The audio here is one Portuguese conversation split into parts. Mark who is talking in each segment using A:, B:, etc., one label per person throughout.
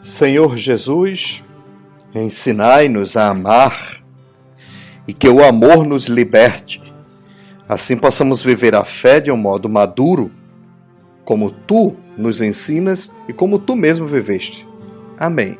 A: Senhor Jesus, ensinai-nos a amar e que o amor nos liberte. Assim possamos viver a fé de um modo maduro, como Tu nos ensinas e como Tu mesmo viveste. Amém.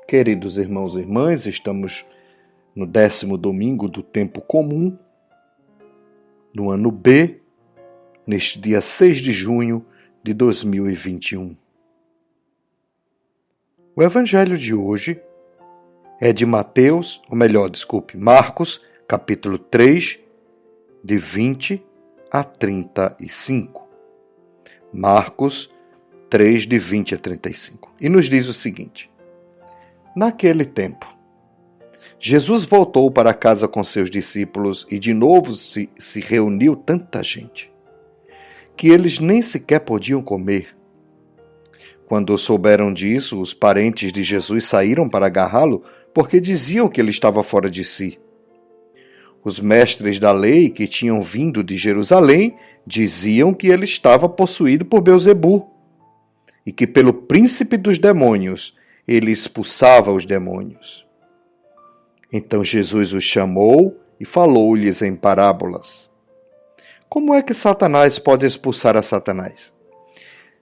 A: Queridos irmãos e irmãs, estamos no 10º domingo do tempo comum, no ano B, neste dia 6 de junho de 2021. O evangelho de hoje é de Marcos, capítulo 3, de 20 a 35. Marcos 3, de 20 a 35. E nos diz o seguinte: naquele tempo, Jesus voltou para casa com seus discípulos e de novo se reuniu tanta gente, que eles nem sequer podiam comer. Quando souberam disso, os parentes de Jesus saíram para agarrá-lo, porque diziam que ele estava fora de si. Os mestres da lei, que tinham vindo de Jerusalém, diziam que ele estava possuído por Beelzebu, e que pelo príncipe dos demônios ele expulsava os demônios. Então Jesus os chamou e falou-lhes em parábolas. Como é que Satanás pode expulsar a Satanás?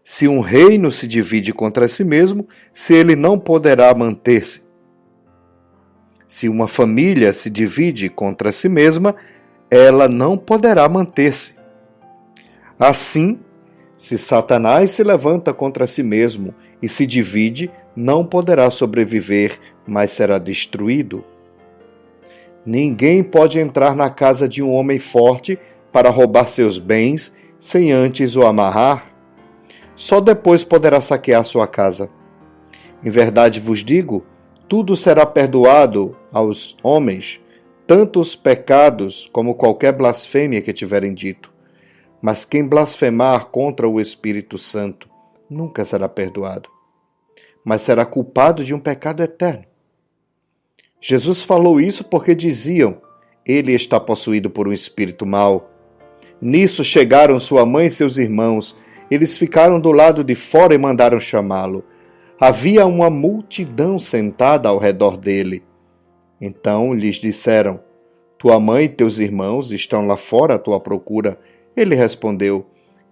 A: Se um reino se divide contra si mesmo, se ele não poderá manter-se. Se uma família se divide contra si mesma, ela não poderá manter-se. Assim, se Satanás se levanta contra si mesmo e se divide, não poderá sobreviver, mas será destruído. Ninguém pode entrar na casa de um homem forte para roubar seus bens sem antes o amarrar. Só depois poderá saquear sua casa. Em verdade vos digo, tudo será perdoado aos homens, tanto os pecados como qualquer blasfêmia que tiverem dito. Mas quem blasfemar contra o Espírito Santo nunca será perdoado, mas será culpado de um pecado eterno. Jesus falou isso porque diziam: ele está possuído por um espírito mau. Nisso chegaram sua mãe e seus irmãos. Eles ficaram do lado de fora e mandaram chamá-lo. Havia uma multidão sentada ao redor dele. Então lhes disseram: tua mãe e teus irmãos estão lá fora à tua procura. Ele respondeu: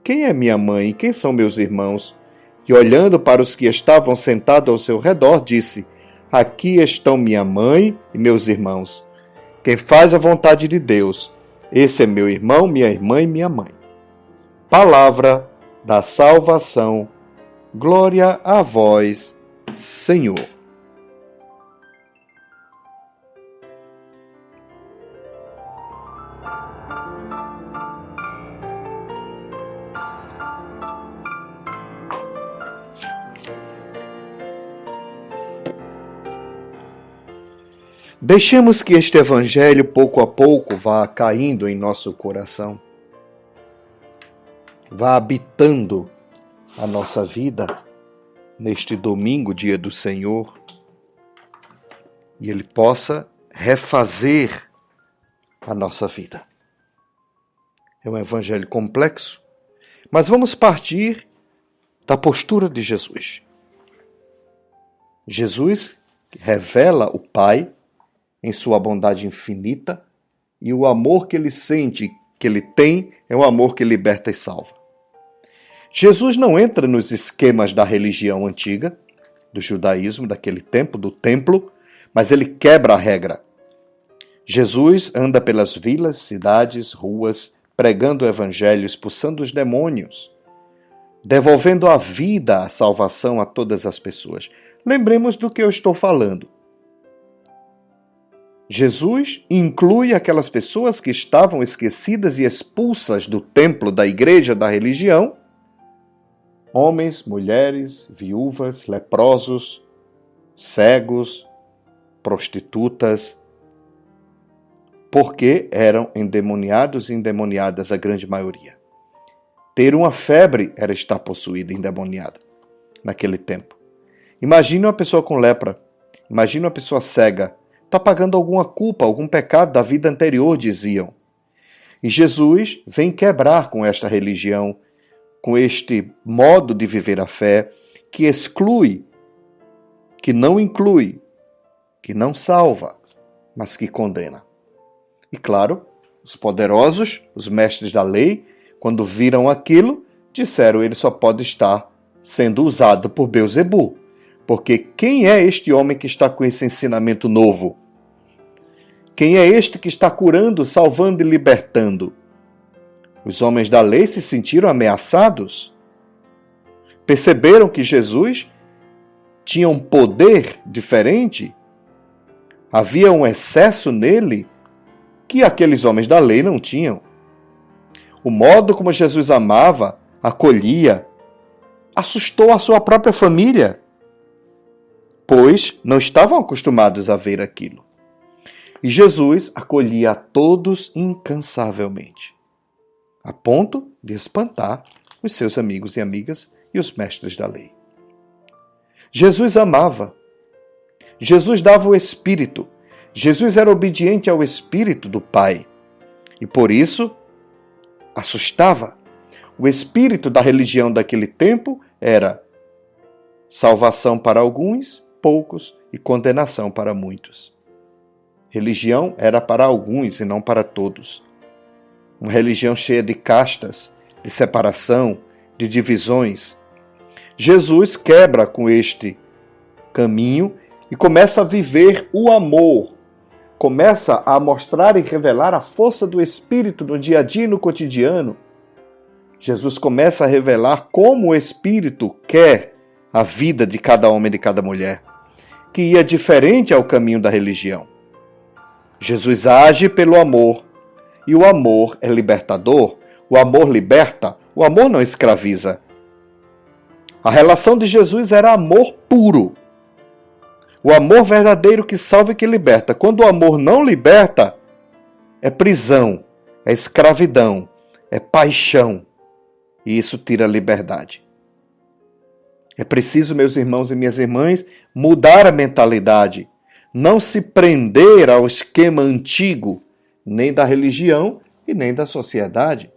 A: quem é minha mãe e quem são meus irmãos? E olhando para os que estavam sentados ao seu redor, disse: aqui estão minha mãe e meus irmãos. Quem faz a vontade de Deus, esse é meu irmão, minha irmã e minha mãe. Palavra da salvação. Glória a vós, Senhor. Deixemos que este evangelho, pouco a pouco, vá caindo em nosso coração, vá habitando a nossa vida neste domingo, dia do Senhor, e ele possa refazer a nossa vida. É um evangelho complexo, mas vamos partir da postura de Jesus. Jesus revela o Pai em sua bondade infinita, e o amor que ele sente, que ele tem, é um amor que liberta e salva. Jesus não entra nos esquemas da religião antiga, do judaísmo, daquele tempo, do templo, mas ele quebra a regra. Jesus anda pelas vilas, cidades, ruas, pregando o evangelho, expulsando os demônios, devolvendo a vida, a salvação a todas as pessoas. Lembremos do que eu estou falando. Jesus inclui aquelas pessoas que estavam esquecidas e expulsas do templo, da igreja, da religião, homens, mulheres, viúvas, leprosos, cegos, prostitutas, porque eram endemoniados e endemoniadas a grande maioria. Ter uma febre era estar possuída e endemoniada naquele tempo. Imagine uma pessoa com lepra, imagine uma pessoa cega, está pagando alguma culpa, algum pecado da vida anterior, diziam. E Jesus vem quebrar com esta religião, com este modo de viver a fé, que exclui, que não inclui, que não salva, mas que condena. E claro, os poderosos, os mestres da lei, quando viram aquilo, disseram: ele só pode estar sendo usado por Beelzebu. Porque quem é este homem que está com esse ensinamento novo? Quem é este que está curando, salvando e libertando? Os homens da lei se sentiram ameaçados. Perceberam que Jesus tinha um poder diferente. Havia um excesso nele que aqueles homens da lei não tinham. O modo como Jesus amava, acolhia, assustou a sua própria família, pois não estavam acostumados a ver aquilo. E Jesus acolhia a todos incansavelmente, a ponto de espantar os seus amigos e amigas e os mestres da lei. Jesus amava. Jesus dava o Espírito. Jesus era obediente ao Espírito do Pai. E por isso, assustava. O espírito da religião daquele tempo era salvação para alguns, poucos, e condenação para muitos. Religião era para alguns e não para todos. Uma religião cheia de castas, de separação, de divisões. Jesus quebra com este caminho e começa a viver o amor. Começa a mostrar e revelar a força do Espírito no dia a dia e no cotidiano. Jesus começa a revelar como o Espírito quer a vida de cada homem e de cada mulher, que ia diferente ao caminho da religião. Jesus age pelo amor, e o amor é libertador, o amor liberta, o amor não escraviza. A relação de Jesus era amor puro. O amor verdadeiro que salva e que liberta. Quando o amor não liberta, é prisão, é escravidão, é paixão. E isso tira a liberdade. É preciso, meus irmãos e minhas irmãs, mudar a mentalidade. Não se prender ao esquema antigo, nem da religião e nem da sociedade.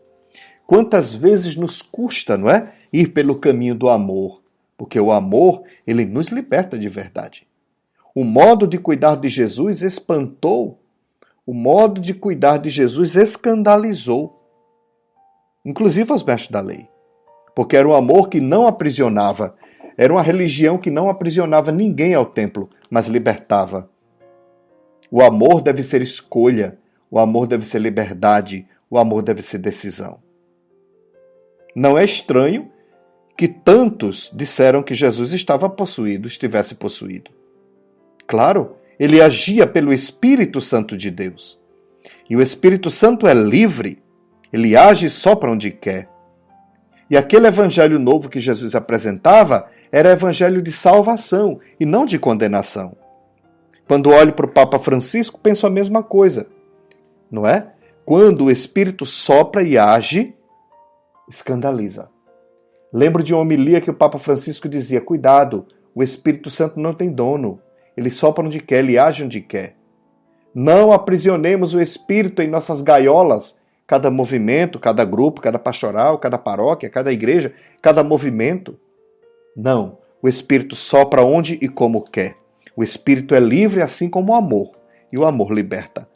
A: Quantas vezes nos custa, não é? Ir pelo caminho do amor. Porque o amor, ele nos liberta de verdade. O modo de cuidar de Jesus espantou. O modo de cuidar de Jesus escandalizou. Inclusive os mestres da lei. Porque era um amor que não aprisionava. Era uma religião que não aprisionava ninguém ao templo, mas libertava. O amor deve ser escolha. O amor deve ser liberdade. O amor deve ser decisão. Não é estranho que tantos disseram que Jesus estava possuído, estivesse possuído. Claro, ele agia pelo Espírito Santo de Deus. E o Espírito Santo é livre, ele age só para onde quer. E aquele evangelho novo que Jesus apresentava era evangelho de salvação e não de condenação. Quando olho para o Papa Francisco, penso a mesma coisa, não é? Quando o Espírito sopra e age, escandaliza. Lembro de uma homilia que o Papa Francisco dizia: cuidado, o Espírito Santo não tem dono. Ele sopra onde quer, ele age onde quer. Não aprisionemos o Espírito em nossas gaiolas. Cada movimento, cada grupo, cada pastoral, cada paróquia, cada igreja, cada movimento. Não, o Espírito sopra onde e como quer. O Espírito é livre assim como o amor. E o amor liberta.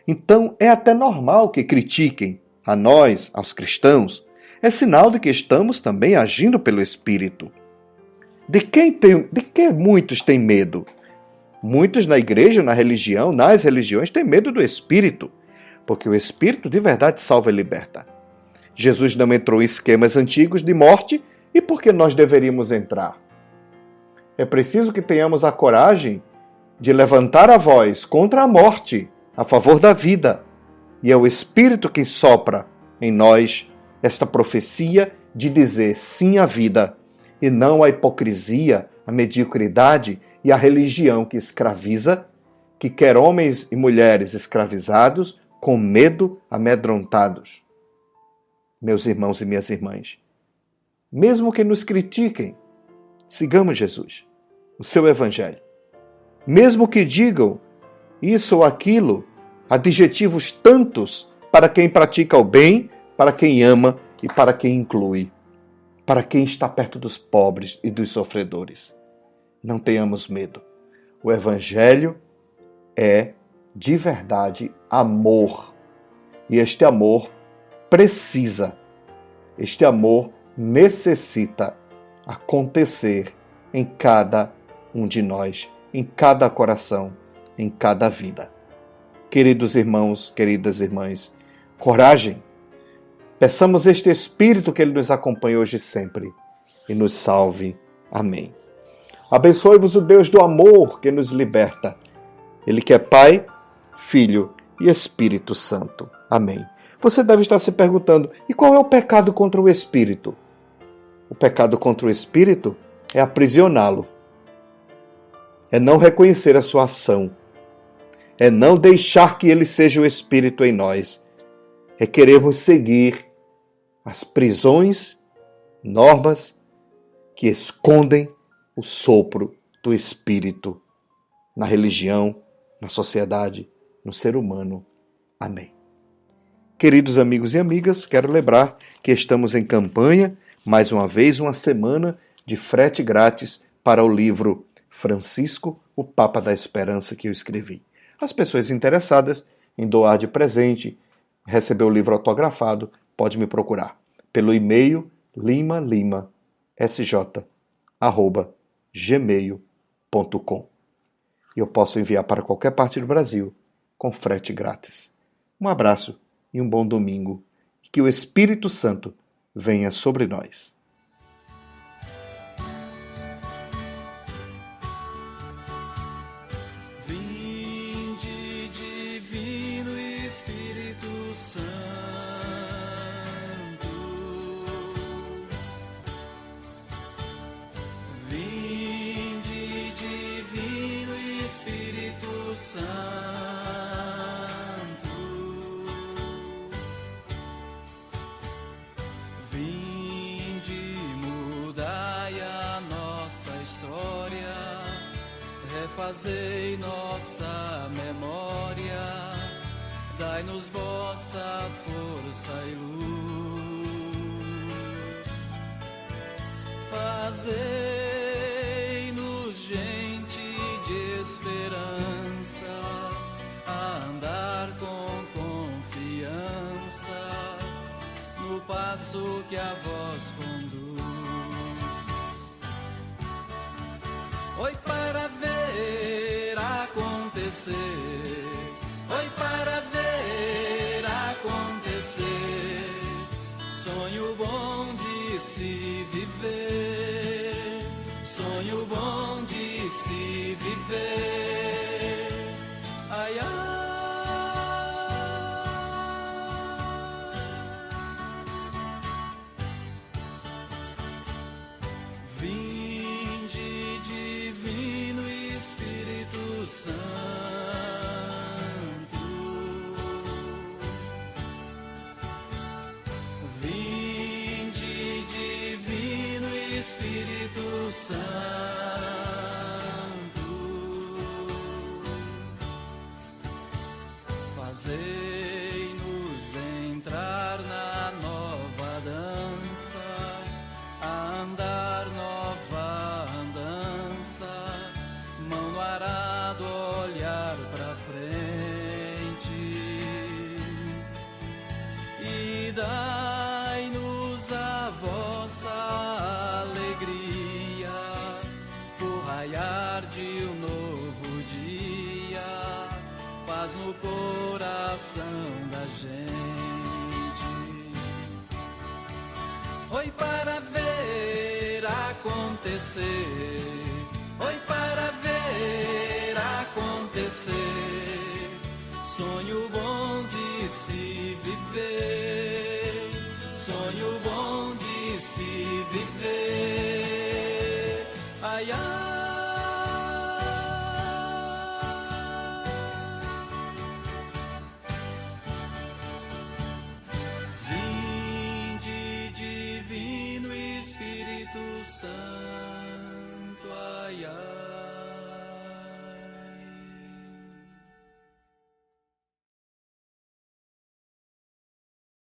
A: Então é até normal que critiquem a nós, aos cristãos. É sinal de que estamos também agindo pelo Espírito. De que muitos têm medo? Muitos na igreja, na religião, nas religiões, têm medo do Espírito, porque o Espírito de verdade salva e liberta. Jesus não entrou em esquemas antigos de morte, e por que nós deveríamos entrar? É preciso que tenhamos a coragem de levantar a voz contra a morte, a favor da vida. E é o Espírito que sopra em nós esta profecia de dizer sim à vida, e não à hipocrisia, à mediocridade e à religião que escraviza, que quer homens e mulheres escravizados, com medo, amedrontados. Meus irmãos e minhas irmãs, mesmo que nos critiquem, sigamos Jesus, o seu Evangelho. Mesmo que digam isso ou aquilo, adjetivos tantos para quem pratica o bem, para quem ama e para quem inclui, para quem está perto dos pobres e dos sofredores. Não tenhamos medo. O Evangelho é, de verdade, amor. E este amor este amor necessita acontecer em cada um de nós, em cada coração, em cada vida. Queridos irmãos, queridas irmãs, coragem. Peçamos este Espírito que Ele nos acompanhe hoje e sempre e nos salve. Amém. Abençoe-vos o Deus do amor que nos liberta. Ele que é Pai, Filho e Espírito Santo. Amém. Você deve estar se perguntando, e qual é o pecado contra o Espírito? O pecado contra o Espírito é aprisioná-lo. É não reconhecer a sua ação. É não deixar que ele seja o Espírito em nós. É querermos seguir as prisões, normas que escondem o sopro do Espírito na religião, na sociedade, no ser humano. Amém. Queridos amigos e amigas, quero lembrar que estamos em campanha, mais uma vez, uma semana de frete grátis para o livro Francisco, o Papa da Esperança, que eu escrevi. As pessoas interessadas em doar de presente, receber o livro autografado, pode me procurar pelo e-mail limalimasj@gmail.com. E eu posso enviar para qualquer parte do Brasil com frete grátis. Um abraço e um bom domingo. E que o Espírito Santo venha sobre nós.
B: Vinde, Divino Espírito Santo, vinde, Divino Espírito Santo, vinde, mudai a nossa história, refazei nossa memória, dai-nos vossa força e luz, fazei-nos gente de esperança, a andar com confiança, no passo que a vós conduz. Oi, para ver acontecer, oi, para ver acontecer, sonho bom de se viver, sonho bom de se viver, ai, ai. Vinde, Divino Espírito Santo, vinde, Divino Espírito Santo, fazei-nos entrar na nova dança, a andar nova andança, mão no arado, olhar pra frente, e dai-nos a vossa alegria, por raiar de um novo dia, paz no coração da gente. Oi, para ver acontecer, oi, para ver acontecer, sonho bom de se viver, sonho bom de se viver, ai, ai.